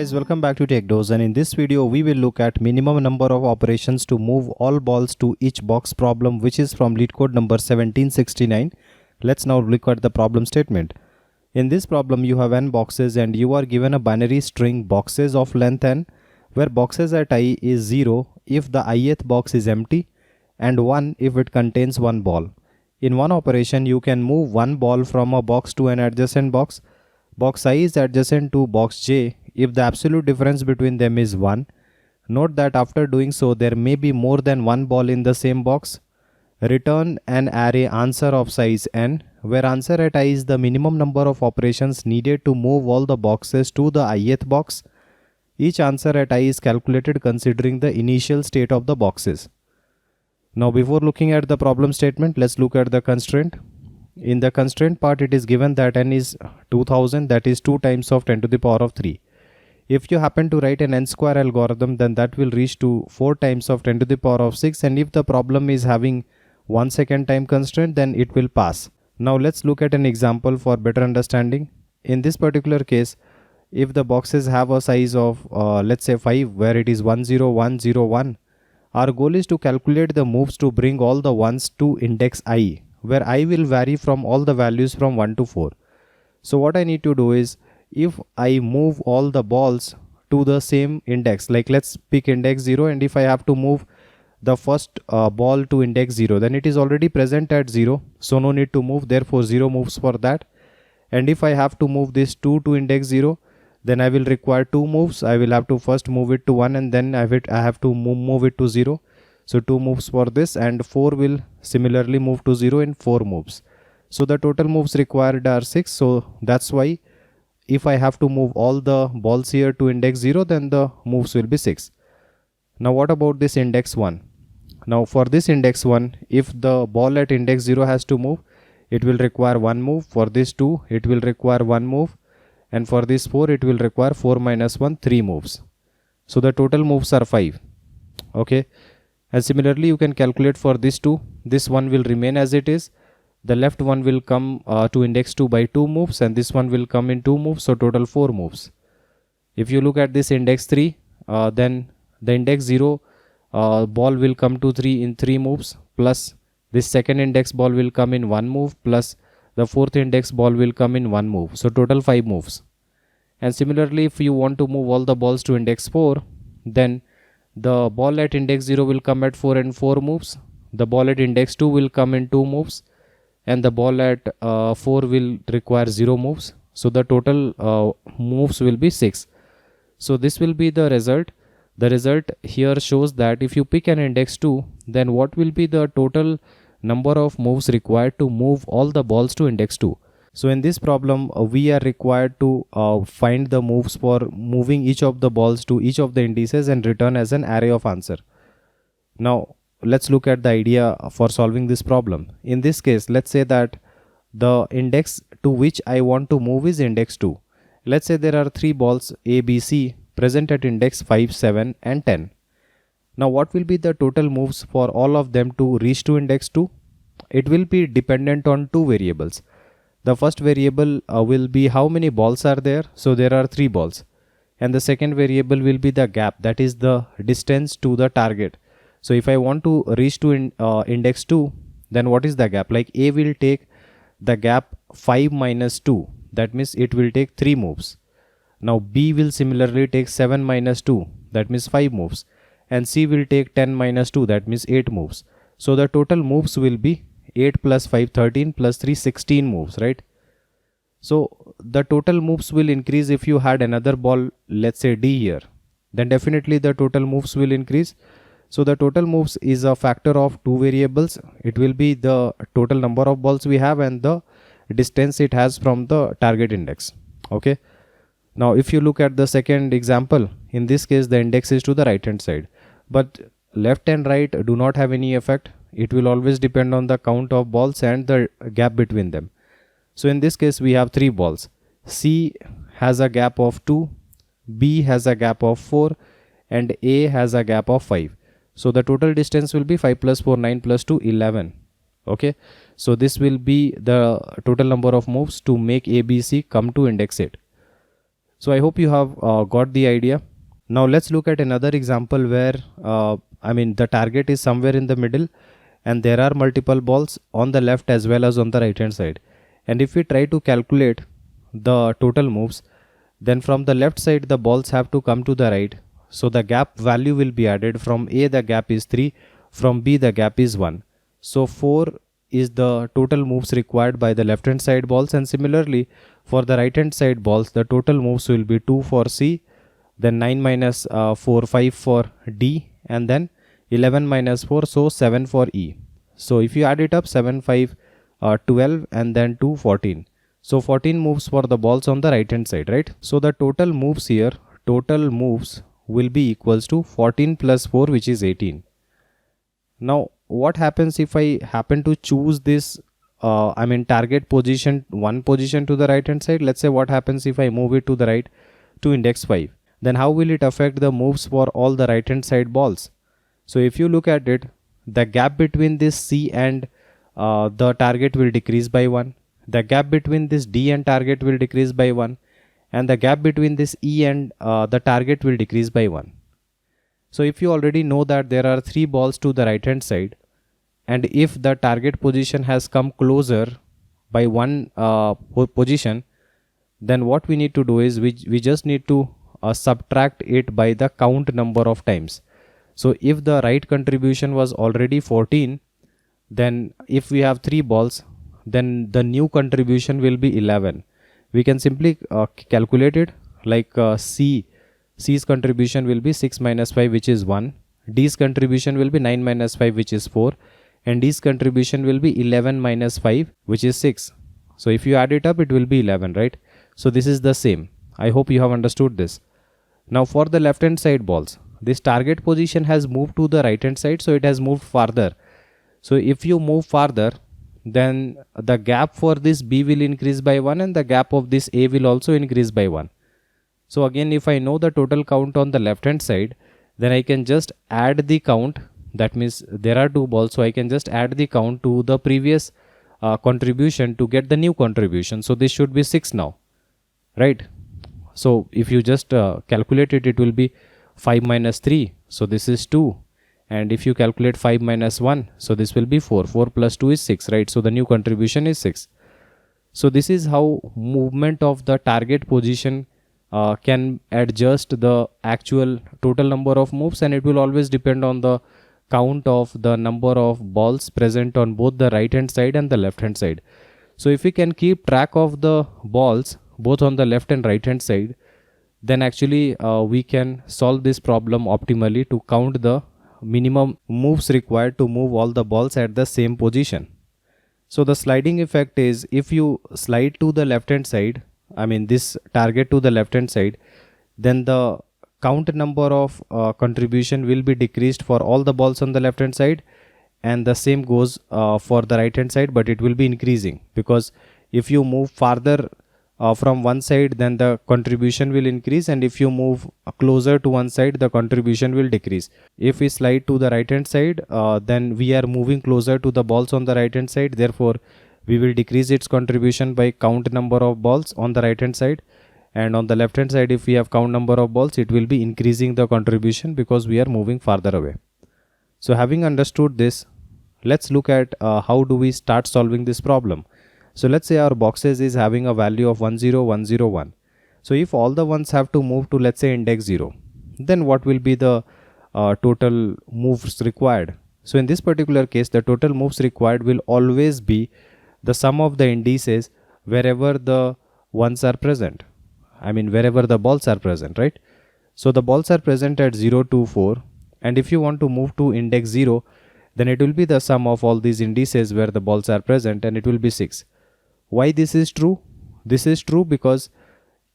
guys, welcome back to TechDose, and in this video we will look at minimum number of operations to move all balls to each box problem, which is from Leetcode number 1769. Let's now look at the problem statement. In this problem you have n boxes and you are given a binary string boxes of length n, where boxes at I is 0 if the ith box is empty and 1 if it contains one ball. In one operation you can move one ball from a box to an adjacent box. Box I is adjacent to box J if the absolute difference between them is 1. Note that after doing so there may be more than one ball in the same box. Return an array answer of size n, where answer at I is the minimum number of operations needed to move all the boxes to the ith box. Each answer at I is calculated considering the initial state of the boxes. Now before looking at the problem statement, let's look at the constraint. In the constraint part, it is given that n is 2000, that is 2 times of 10 to the power of 3. If you happen to write an n square algorithm, then that will reach to 4 times of 10 to the power of 6, and if the problem is having 1 second time constraint, then it will pass. Now let's look at an example for better understanding. In this particular case, if the boxes have a size of let's say 5, where it is 10101, our goal is to calculate the moves to bring all the ones to index I, where I will vary from all the values from 1 to 4. So what I need to do is, if I move all the balls to the same index, like let's pick index 0, and if I have to move the first ball to index 0, then it is already present at 0, so no need to move, therefore 0 moves for that. And if I have to move this 2 to index 0, then I will require 2 moves. I will have to first move it to 1 and then I have to move it to 0. So 2 moves for this, and 4 will similarly move to 0 in 4 moves. So the total moves required are 6. So that's why if I have to move all the balls here to index 0, then the moves will be 6. Now what about this index 1? Now for this index 1, if the ball at index 0 has to move, it will require 1 move. For this 2, it will require 1 move. And for this 4, it will require 4 minus 1, 3 moves. So the total moves are 5. Okay. And similarly, you can calculate for this 2. This one will remain as it is. The left one will come to index 2 by 2 moves, and this one will come in 2 moves. So total 4 moves. If you look at this index 3, then the index 0 ball will come to 3 in 3 moves, plus this second index ball will come in 1 move, plus the fourth index ball will come in 1 move. So total 5 moves. And similarly, if you want to move all the balls to index 4, then the ball at index 0 will come at 4 and 4 moves. The ball at index 2 will come in 2 moves. And the ball at 4 will require 0 moves. So the total moves will be 6. So this will be the result. The result here shows that if you pick an index 2, then what will be the total number of moves required to move all the balls to index 2. So in this problem, we are required to find the moves for moving each of the balls to each of the indices and return as an array of answer. Now let's look at the idea for solving this problem. In this case, let's say that the index to which I want to move is index 2. Let's say there are 3 balls A, B, C present at index 5, 7 and 10. Now what will be the total moves for all of them to reach to index 2? It will be dependent on 2 variables. The first variable will be how many balls are there. So there are 3 balls. And the second variable will be the gap, that is the distance to the target. So if I want to reach to index 2, then what is the gap? Like A will take the gap 5 minus 2. That means it will take 3 moves. Now B will similarly take 7 minus 2. That means 5 moves. And C will take 10 minus 2. That means 8 moves. So the total moves will be 8 plus 5, 13 plus 3, 16 moves, right? So the total moves will increase if you had another ball, let's say D here. Then definitely the total moves will increase. So the total moves is a factor of 2 variables. It will be the total number of balls we have and the distance it has from the target index. Okay. Now if you look at the second example, in this case the index is to the right hand side. But left and right do not have any effect. It will always depend on the count of balls and the gap between them. So in this case we have 3 balls. C has a gap of 2, B has a gap of 4 and A has a gap of 5. So the total distance will be 5 plus 4, 9 plus 2, 11. Okay. So this will be the total number of moves to make A, B, C come to index 8. So I hope you have got the idea. Now let's look at another example where the target is somewhere in the middle and there are multiple balls on the left as well as on the right hand side. And if we try to calculate the total moves, then from the left side the balls have to come to the right. So the gap value will be added. From A the gap is 3, from B the gap is 1. So 4 is the total moves required by the left hand side balls, and similarly for the right hand side balls the total moves will be 2 for C, then 9 minus 4 5 for D, and then 11 minus 4, so 7 for E. So if you add it up, 7 5 12 and then 2 14. So 14 moves for the balls on the right hand side, right? So the total moves here, total moves will be equals to 14 plus 4, which is 18. Now what happens if I happen to choose this target position, one position to the right hand side? Let's say what happens if I move it to the right to index 5, then how will it affect the moves for all the right hand side balls? So if you look at it, the gap between this C and the target will decrease by 1, the gap between this D and target will decrease by 1, and the gap between this E and the target will decrease by 1. So if you already know that there are 3 balls to the right hand side, and if the target position has come closer by 1 position, then what we need to do is we just need to subtract it by the count number of times. So if the right contribution was already 14, then if we have 3 balls, then the new contribution will be 11. We can simply calculate it like C's contribution will be 6 minus 5, which is 1. D's contribution will be 9 minus 5, which is 4. And D's contribution will be 11 minus 5, which is 6. So if you add it up, it will be 11, right? So this is the same. I hope you have understood this. Now for the left hand side balls, this target position has moved to the right hand side, so it has moved farther. So if you move farther, then the gap for this B will increase by 1 and the gap of this A will also increase by 1. So again, if I know the total count on the left hand side, then I can just add the count. That means there are 2 balls, so I can just add the count to the previous contribution to get the new contribution. So this should be 6 now, right? So if you just calculate it, it will be 5 minus 3. So this is 2. And if you calculate 5 minus 1, so this will be 4. 4 plus 2 is 6, right? So the new contribution is 6. So this is how movement of the target position can adjust the actual total number of moves, and it will always depend on the count of the number of balls present on both the right hand side and the left hand side. So if we can keep track of the balls both on the left and right hand side, then actually we can solve this problem optimally to count the minimum moves required to move all the balls at the same position. So the sliding effect is, if you slide to the left hand side, this target to the left hand side, then the count number of contribution will be decreased for all the balls on the left hand side, and the same goes for the right hand side, but it will be increasing, because if you move farther from one side, then the contribution will increase, and if you move closer to one side, the contribution will decrease. If we slide to the right hand side, then we are moving closer to the balls on the right hand side, therefore we will decrease its contribution by count number of balls on the right hand side, and on the left hand side, if we have count number of balls, it will be increasing the contribution because we are moving farther away. So having understood this, let's look at how do we start solving this problem. So let's say our boxes is having a value of 1 0 1 0 1. So if all the ones have to move to, let's say, index 0, then what will be the total moves required? So in this particular case, the total moves required will always be the sum of the indices wherever the ones are present. Wherever the balls are present, right? So the balls are present at 0 2 4, and if you want to move to index 0, then it will be the sum of all these indices where the balls are present, and it will be 6. Why this is true? This is true because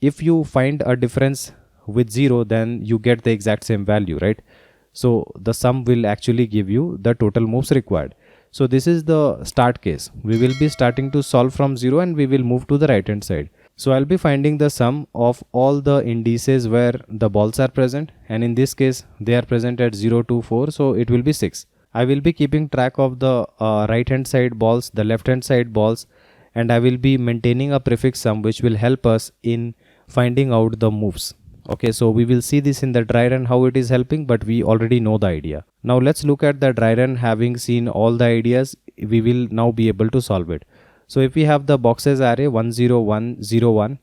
if you find a difference with 0, then you get the exact same value, right? So the sum will actually give you the total moves required. So this is the start case. We will be starting to solve from 0 and we will move to the right hand side. So I'll be finding the sum of all the indices where the balls are present, and in this case they are present at 0 2 4, so it will be 6. I will be keeping track of the right hand side balls, the left hand side balls, and I will be maintaining a prefix sum which will help us in finding out the moves. Okay, so we will see this in the dry run how it is helping, but we already know the idea. Now let's look at the dry run. Having seen all the ideas, we will now be able to solve it. So if we have the boxes array 1 0 1 0 1,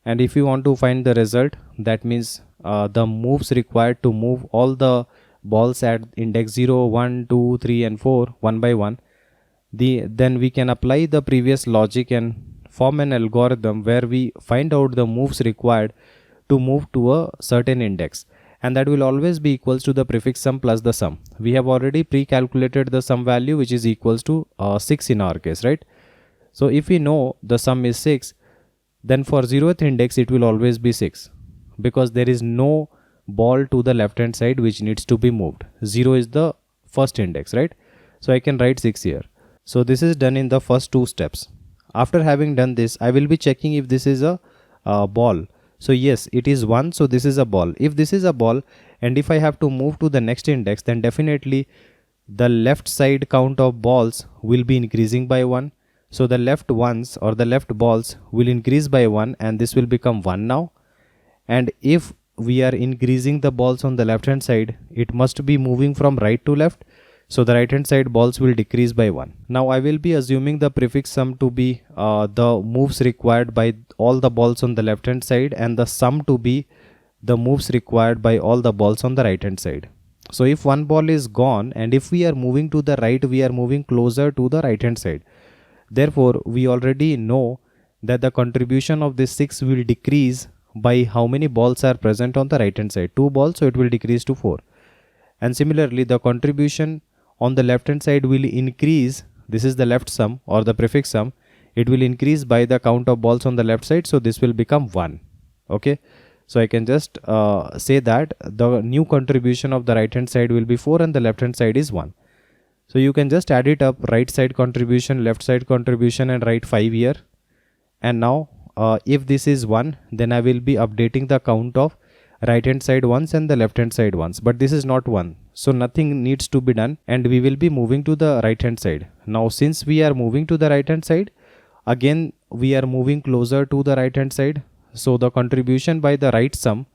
and if you want to find the result, that means the moves required to move all the balls at index 0 1 2 3 and 4 one by one, then we can apply the previous logic and form an algorithm where we find out the moves required to move to a certain index, and that will always be equals to the prefix sum plus the sum. We have already pre-calculated the sum value, which is equals to 6 in our case, right? So if we know the sum is 6, then for 0th index it will always be 6, because there is no ball to the left hand side which needs to be moved. 0 is the first index, right? So I can write 6 here. So this is done in the first 2 steps. After having done this, I will be checking if this is a ball. So yes, it is 1, so this is a ball. If this is a ball, and if I have to move to the next index, then definitely the left side count of balls will be increasing by 1. So the left ones or the left balls will increase by 1, and this will become 1 now. And if we are increasing the balls on the left hand side, it must be moving from right to left. So the right hand side balls will decrease by 1. Now I will be assuming the prefix sum to be the moves required by all the balls on the left hand side, and the sum to be the moves required by all the balls on the right hand side. So if one ball is gone, and if we are moving to the right, we are moving closer to the right hand side. Therefore we already know that the contribution of this 6 will decrease by how many balls are present on the right hand side. 2 balls, so it will decrease to 4. And similarly the contribution on the left hand side will increase. This is the left sum or the prefix sum. It will increase by the count of balls on the left side, so this will become 1. Okay, so I can just say that the new contribution of the right hand side will be 4 and the left hand side is 1. So you can just add it up, right side contribution, left side contribution, and write 5 here. And now if this is 1, then I will be updating the count of right hand side ones and the left hand side ones, but this is not 1, so nothing needs to be done, and we will be moving to the right hand side. Now since we are moving to the right hand side, again we are moving closer to the right hand side, so the contribution by the right sum,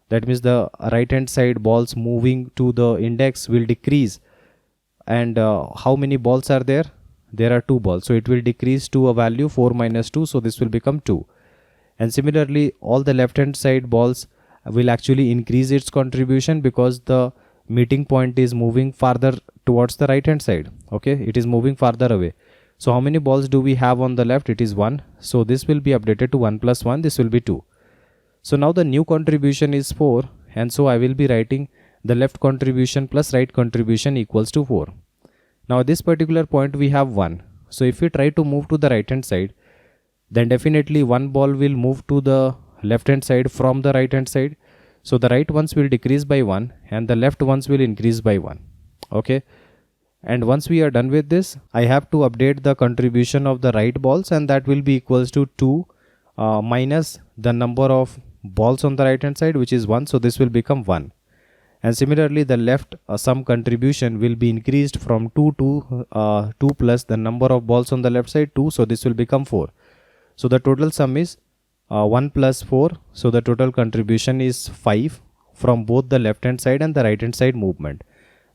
that means the right hand side balls moving to the index, will decrease. And how many balls are there? There are 2 balls, so it will decrease to a value 4 minus 2, so this will become 2. And similarly all the left hand side balls will actually increase its contribution, because the meeting point is moving farther towards the right hand side. Okay, it is moving farther away. So how many balls do we have on the left? It is 1, so this will be updated to 1 plus 1, this will be 2. So now the new contribution is 4, and so I will be writing the left contribution plus right contribution equals to 4. Now at this particular point we have 1, so if we try to move to the right hand side, then definitely one ball will move to the left hand side from the right hand side. So the right ones will decrease by 1 and the left ones will increase by 1. Okay, and once we are done with this, I have to update the contribution of the right balls, and that will be equals to 2 minus the number of balls on the right hand side, which is 1, so this will become 1. And similarly the left sum contribution will be increased from 2 to 2 plus the number of balls on the left side 2, so this will become 4. So the total sum is 1 plus 4, so the total contribution is 5 from both the left hand side and the right hand side movement.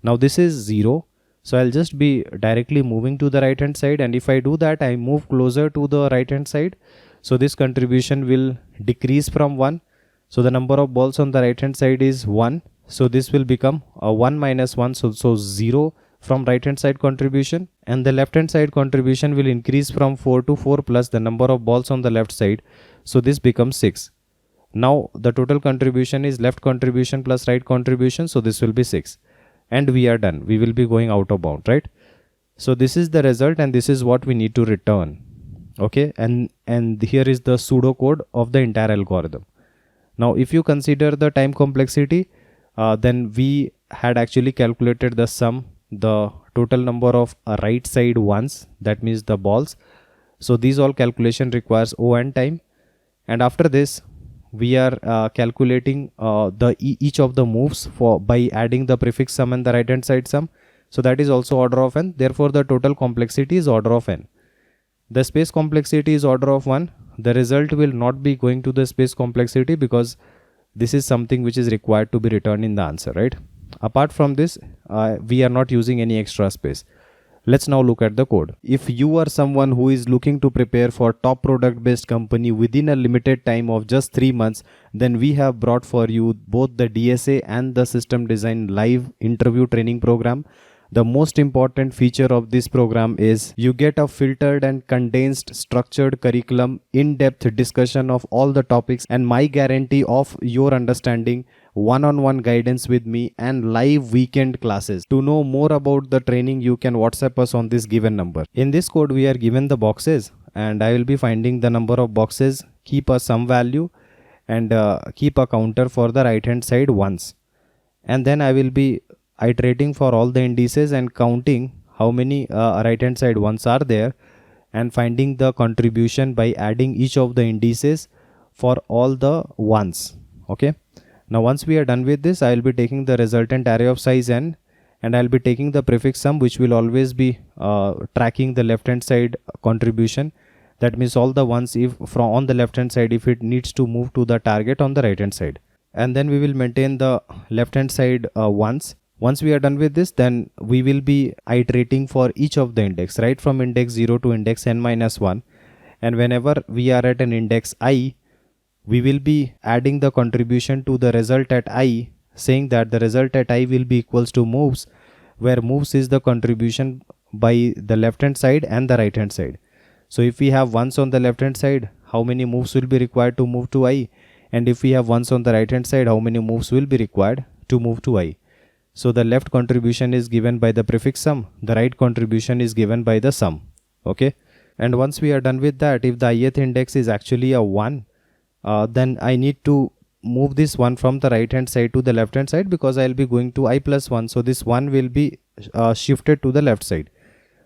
Now this is 0, so I'll just be directly moving to the right hand side, and if I do that, I move closer to the right hand side, so this contribution will decrease from 1. So the number of balls on the right hand side is 1, so this will become 1 minus 1, so 0 from right hand side contribution, and the left hand side contribution will increase from 4 to 4 plus the number of balls on the left side, so this becomes 6. Now the total contribution is left contribution plus right contribution, so this will be 6, and we are done. We will be going out of bound, right? So this is the result, and this is what we need to return. Okay, and here is the pseudo code of the entire algorithm. Now if you consider the time complexity, then we had actually calculated the sum, the total number of right side ones, that means the balls. So these all calculation requires O and time, and after this we are calculating each of the moves by adding the prefix sum and the right hand side sum. So that is also order of n, therefore the total complexity is order of n. The space complexity is order of 1, the result will not be going to the space complexity, because this is something which is required to be returned in the answer, right? Apart from this, we are not using any extra space. Let's now look at the code. If you are someone who is looking to prepare for top product based company within a limited time of just 3 months, then we have brought for you both the DSA and the system design live interview training program. The most important feature of this program is you get a filtered and condensed structured curriculum, in-depth discussion of all the topics, and my guarantee of your understanding, one-on-one guidance with me, and live weekend classes. To know more about the training, you can WhatsApp us on this given number. In this code, we are given the boxes, and I will be finding the number of boxes, keep a sum value, and keep a counter for the right hand side once. And then I will be iterating for all the indices and counting how many right hand side ones are there, and finding the contribution by adding each of the indices for all the ones. Okay, now once we are done with this, I will be taking the resultant array of size n, and I will be taking the prefix sum, which will always be tracking the left hand side contribution. That means all the ones if from on the left hand side, if it needs to move to the target on the right hand side. And then we will maintain the left hand side ones. Once we are done with this, then we will be iterating for each of the index, right from index 0 to index n-1. And whenever we are at an index I, we will be adding the contribution to the result at I, saying that the result at I will be equals to moves, where moves is the contribution by the left hand side and the right hand side. So if we have ones on the left hand side, how many moves will be required to move to I? And if we have ones on the right hand side, how many moves will be required to move to I? So the left contribution is given by the prefix sum, the right contribution is given by the sum. Okay, and once we are done with that, if the ith index is actually a 1, then I need to move this 1 from the right hand side to the left hand side, because I will be going to I plus 1. So this 1 will be shifted to the left side.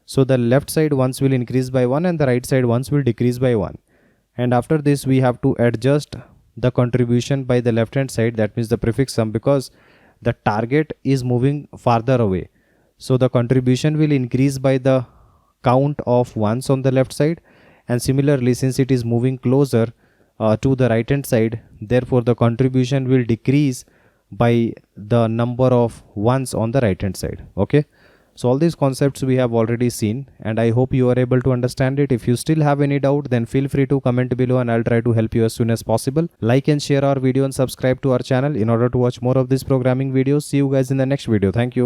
So the left side ones will increase by 1 and the right side ones will decrease by 1. And after this, we have to adjust the contribution by the left hand side, that means the prefix sum, because the target is moving farther away. So the contribution will increase by the count of ones on the left side, and similarly, since it is moving closer to the right hand side, therefore the contribution will decrease by the number of ones on the right hand side. Okay, so all these concepts we have already seen, and I hope you are able to understand it. If you still have any doubt, then feel free to comment below and I'll try to help you as soon as possible. Like and share our video and subscribe to our channel in order to watch more of these programming videos. See you guys in the next video. Thank you.